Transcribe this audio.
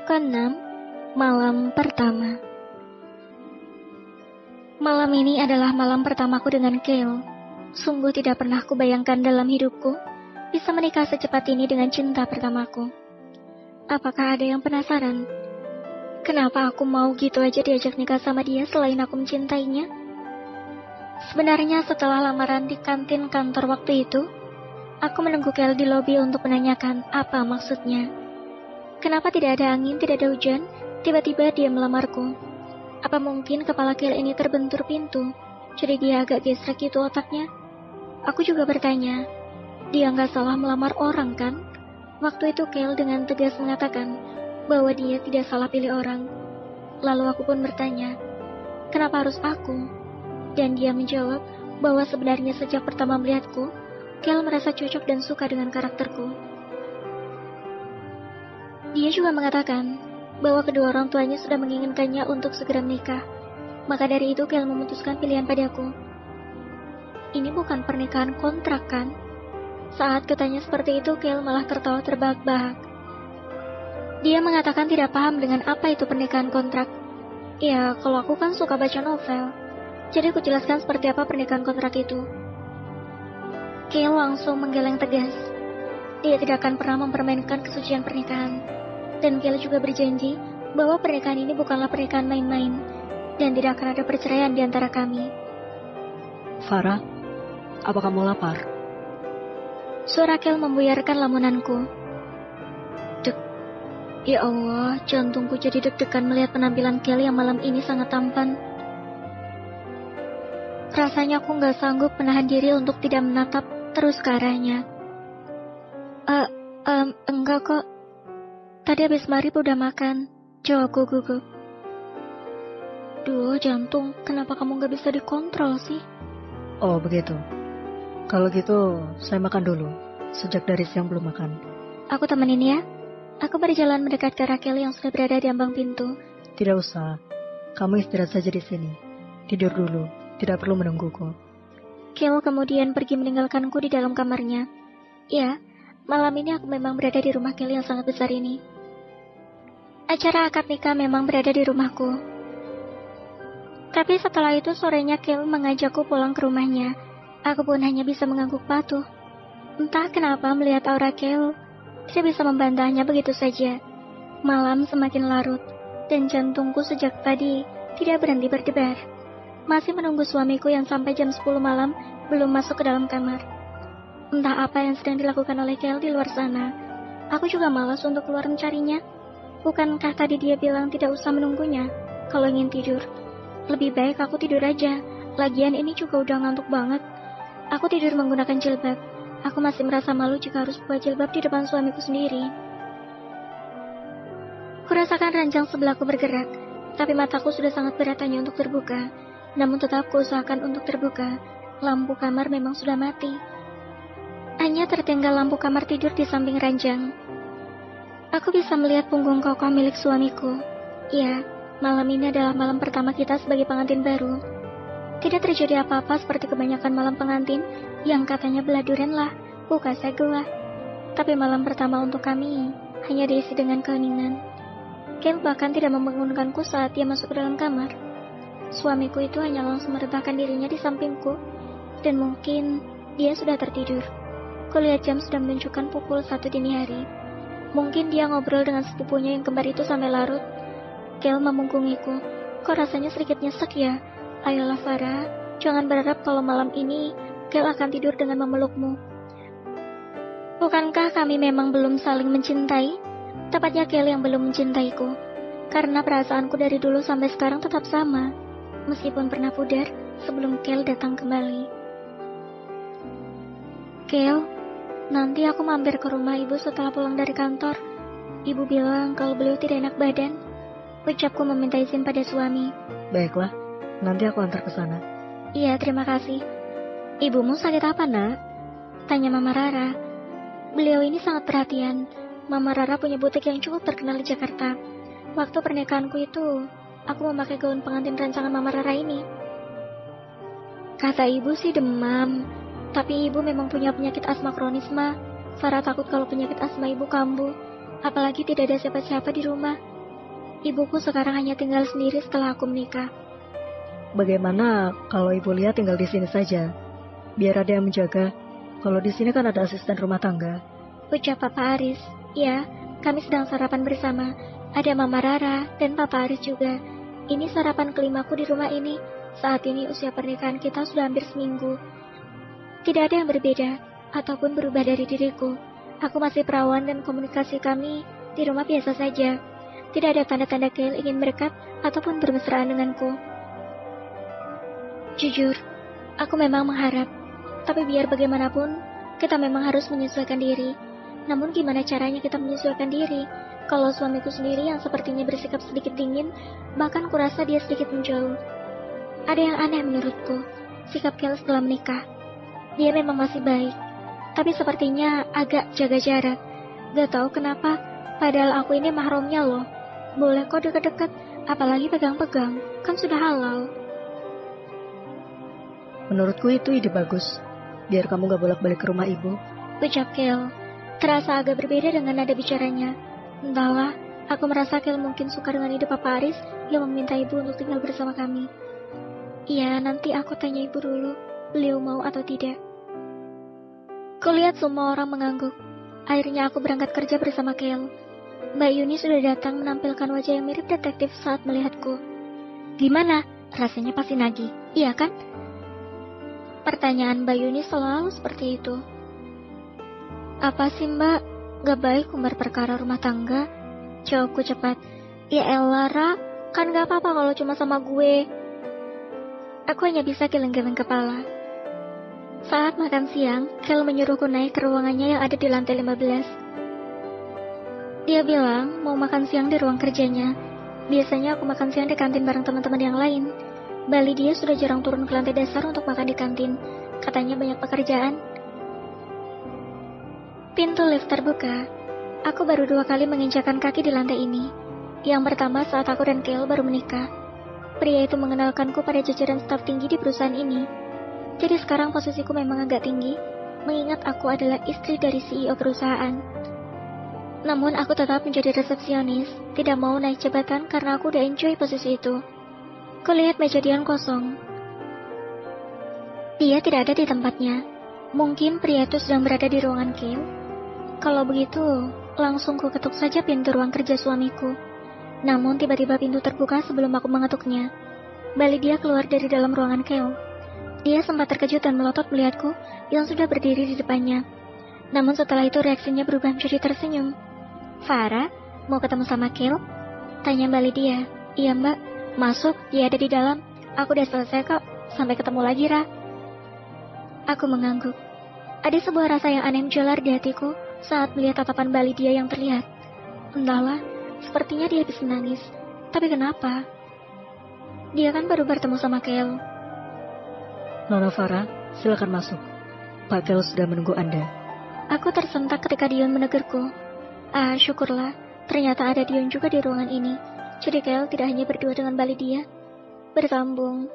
Keenam, malam pertama. Malam ini adalah malam pertamaku dengan Kale. Sungguh tidak pernah kubayangkan dalam hidupku bisa menikah secepat ini dengan cinta pertamaku. Apakah ada yang penasaran? Kenapa aku mau gitu aja diajak nikah sama dia selain aku mencintainya? Sebenarnya setelah lamaran di kantin kantor waktu itu, aku menunggu Kale di lobi untuk menanyakan apa maksudnya. Kenapa tidak ada angin, tidak ada hujan, tiba-tiba dia melamarku. Apa mungkin kepala Kale ini terbentur pintu, jadi dia agak gesrek gitu otaknya? Aku juga bertanya, dia nggak salah melamar orang kan? Waktu itu Kale dengan tegas mengatakan bahwa dia tidak salah pilih orang. Lalu aku pun bertanya, kenapa harus aku? Dan dia menjawab bahwa sebenarnya sejak pertama melihatku, Kale merasa cocok dan suka dengan karakterku. Dia juga mengatakan bahwa kedua orang tuanya sudah menginginkannya untuk segera menikah. Maka dari itu Kale memutuskan pilihan padaku. Ini bukan pernikahan kontrak kan? Saat katanya seperti itu, Kale malah tertawa terbahak-bahak. Dia mengatakan tidak paham dengan apa itu pernikahan kontrak. Ya, kalau aku kan suka baca novel. Jadi aku jelaskan seperti apa pernikahan kontrak itu. Kale langsung menggeleng tegas. Dia tidak akan pernah mempermainkan kesucian pernikahan. Dan Kale juga berjanji bahwa pernikahan ini bukanlah pernikahan main-main dan tidak akan ada perceraian di antara kami. Farah, apa kamu lapar? Suara Kale membuyarkan lamunanku. Dek, ya Allah, jantungku jadi deg-degan melihat penampilan Kale yang malam ini sangat tampan. Rasanya aku gak sanggup menahan diri untuk tidak menatap terus ke arahnya. Enggak kok. Tadi habis maghrib udah makan, jawabku gugup. Duh, jantung, kenapa kamu gak bisa dikontrol sih? Oh, begitu. Kalau gitu, saya makan dulu. Sejak dari siang belum makan. Aku temenin ya. Aku berjalan mendekat ke Raquel yang sudah berada di ambang pintu. Tidak usah. Kamu istirahat saja di sini. Tidur dulu. Tidak perlu menungguku. Kale kemudian pergi meninggalkanku di dalam kamarnya. Ya, malam ini aku memang berada di rumah Kale yang sangat besar ini. Acara akad nikah memang berada di rumahku. Tapi setelah itu sorenya Kale mengajakku pulang ke rumahnya. Aku pun hanya bisa mengangguk patuh. Entah kenapa melihat aura Kale tidak bisa membantahnya begitu saja. Malam semakin larut dan jantungku sejak tadi tidak berhenti berdebar. Masih menunggu suamiku yang sampai jam 10 malam belum masuk ke dalam kamar. Entah apa yang sedang dilakukan oleh Kale di luar sana. Aku juga malas untuk keluar mencarinya. Bukankah tadi dia bilang tidak usah menunggunya kalau ingin tidur? Lebih baik aku tidur aja. Lagian ini juga udah ngantuk banget. Aku tidur menggunakan jilbab. Aku masih merasa malu jika harus buka jilbab di depan suamiku sendiri. Kurasakan ranjang sebelahku bergerak, tapi mataku sudah sangat berat hanya untuk terbuka. Namun tetap kuusahakan untuk terbuka. Lampu kamar memang sudah mati. Hanya tertinggal lampu kamar tidur di samping ranjang. Aku bisa melihat punggung kokoh milik suamiku. Ya, malam ini adalah malam pertama kita sebagai pengantin baru. Tidak terjadi apa-apa seperti kebanyakan malam pengantin yang katanya beladuran lah, bukan segel lah. Tapi malam pertama untuk kami hanya diisi dengan keheningan. Kale bahkan tidak membangunkanku saat dia masuk ke dalam kamar. Suamiku itu hanya langsung merebahkan dirinya di sampingku, dan mungkin dia sudah tertidur. Kulihat jam sudah menunjukkan pukul 1 dini hari. Mungkin dia ngobrol dengan sepupunya yang kembar itu sampai larut. Kale memungkungiku. Kok rasanya sedikit nyesek ya? Ayolah Farah, jangan berharap kalau malam ini Kale akan tidur dengan memelukmu. Bukankah kami memang belum saling mencintai? Tepatnya Kale yang belum mencintaiku. Karena perasaanku dari dulu sampai sekarang tetap sama. Meskipun pernah pudar sebelum Kale datang kembali. Kale, nanti aku mampir ke rumah ibu setelah pulang dari kantor. Ibu bilang kalau beliau tidak enak badan. Ucapku meminta izin pada suami. Baiklah, nanti aku antar ke sana. Iya, terima kasih. Ibumu sakit apa, nak? Tanya Mama Rara. Beliau ini sangat perhatian. Mama Rara punya butik yang cukup terkenal di Jakarta. Waktu pernikahanku itu, aku memakai gaun pengantin rancangan Mama Rara ini. Kata ibu sih demam, tapi ibu memang punya penyakit asma kronis, Ma. Farah takut kalau penyakit asma ibu kambuh, apalagi tidak ada siapa-siapa di rumah. Ibuku sekarang hanya tinggal sendiri setelah aku menikah. Bagaimana kalau Ibu Lia tinggal di sini saja? Biar ada yang menjaga. Kalau di sini kan ada asisten rumah tangga. Ucap Papa Aris. Ya, kami sedang sarapan bersama. Ada Mama Rara dan Papa Aris juga. Ini sarapan kelimaku di rumah ini. Saat ini usia pernikahan kita sudah hampir seminggu. Tidak ada yang berbeda ataupun berubah dari diriku. Aku masih perawan dan komunikasi kami di rumah biasa saja. Tidak ada tanda-tanda Kale ingin berdekat ataupun bermesraan denganku. Jujur, aku memang mengharap. Tapi biar bagaimanapun, kita memang harus menyesuaikan diri. Namun gimana caranya kita menyesuaikan diri? Kalau suamiku sendiri yang sepertinya bersikap sedikit dingin, bahkan kurasa dia sedikit menjauh. Ada yang aneh menurutku, sikap Kale setelah menikah. Dia memang masih baik, tapi sepertinya agak jaga jarak. Gak tahu kenapa, padahal aku ini mahramnya loh. Boleh kok deket-deket, apalagi pegang-pegang, kan sudah halal. Menurutku itu ide bagus. Biar kamu gak bolak-balik ke rumah ibu. Ucap Kale. Terasa agak berbeda dengan nada bicaranya. Entahlah, aku merasa Kale mungkin suka dengan ide Papa Aris yang meminta ibu untuk tinggal bersama kami. Iya, nanti aku tanya ibu dulu, beliau mau atau tidak. Kulihat semua orang mengangguk. Akhirnya aku berangkat kerja bersama Kale. Mbak Yuni sudah datang menampilkan wajah yang mirip detektif saat melihatku. Gimana? Rasanya pasti nagih, iya kan? Pertanyaan Mbak Yuni selalu seperti itu. Apa sih Mbak? Gak baik umbar perkara rumah tangga? Jawabku cepat. Ya elah Ra, kan gak apa-apa kalau cuma sama gue. Aku hanya bisa geleng-geleng kepala. Saat makan siang, Kale menyuruhku naik ke ruangannya yang ada di lantai 15. Dia bilang mau makan siang di ruang kerjanya. Biasanya aku makan siang di kantin bareng teman-teman yang lain. Bali dia sudah jarang turun ke lantai dasar untuk makan di kantin. Katanya banyak pekerjaan. Pintu lift terbuka. Aku baru 2 kali menginjakan kaki di lantai ini. Yang pertama saat aku dan Kale baru menikah. Pria itu mengenalkanku pada jajaran staf tinggi di perusahaan ini. Jadi sekarang posisiku memang agak tinggi, mengingat aku adalah istri dari CEO perusahaan. Namun aku tetap menjadi resepsionis, tidak mau naik jabatan karena aku udah enjoy posisi itu. Kulihat meja Dian kosong. Dia tidak ada di tempatnya. Mungkin pria itu sedang berada di ruangan Kale. Kalau begitu, langsung ku ketuk saja pintu ruang kerja suamiku. Namun tiba-tiba pintu terbuka sebelum aku mengetuknya. Balik dia keluar dari dalam ruangan Kale. Dia sempat terkejut dan melotot melihatku yang sudah berdiri di depannya. Namun setelah itu reaksinya berubah menjadi tersenyum. Farah, mau ketemu sama Kale? Tanya balik dia. Iya mbak, masuk, dia ada di dalam. Aku udah selesai kok, sampai ketemu lagi Ra. Aku mengangguk. Ada sebuah rasa yang aneh menjalar di hatiku saat melihat tatapan balik dia yang terlihat. Entahlah, sepertinya dia habis menangis. Tapi kenapa? Dia kan baru bertemu sama Kale. Nona Farah, silakan masuk. Pak Kale sudah menunggu Anda. Aku tersentak ketika Dion menegurku. Syukurlah, ternyata ada Dion juga di ruangan ini. Jadi Kale tidak hanya berdua dengan balik dia. Bersambung.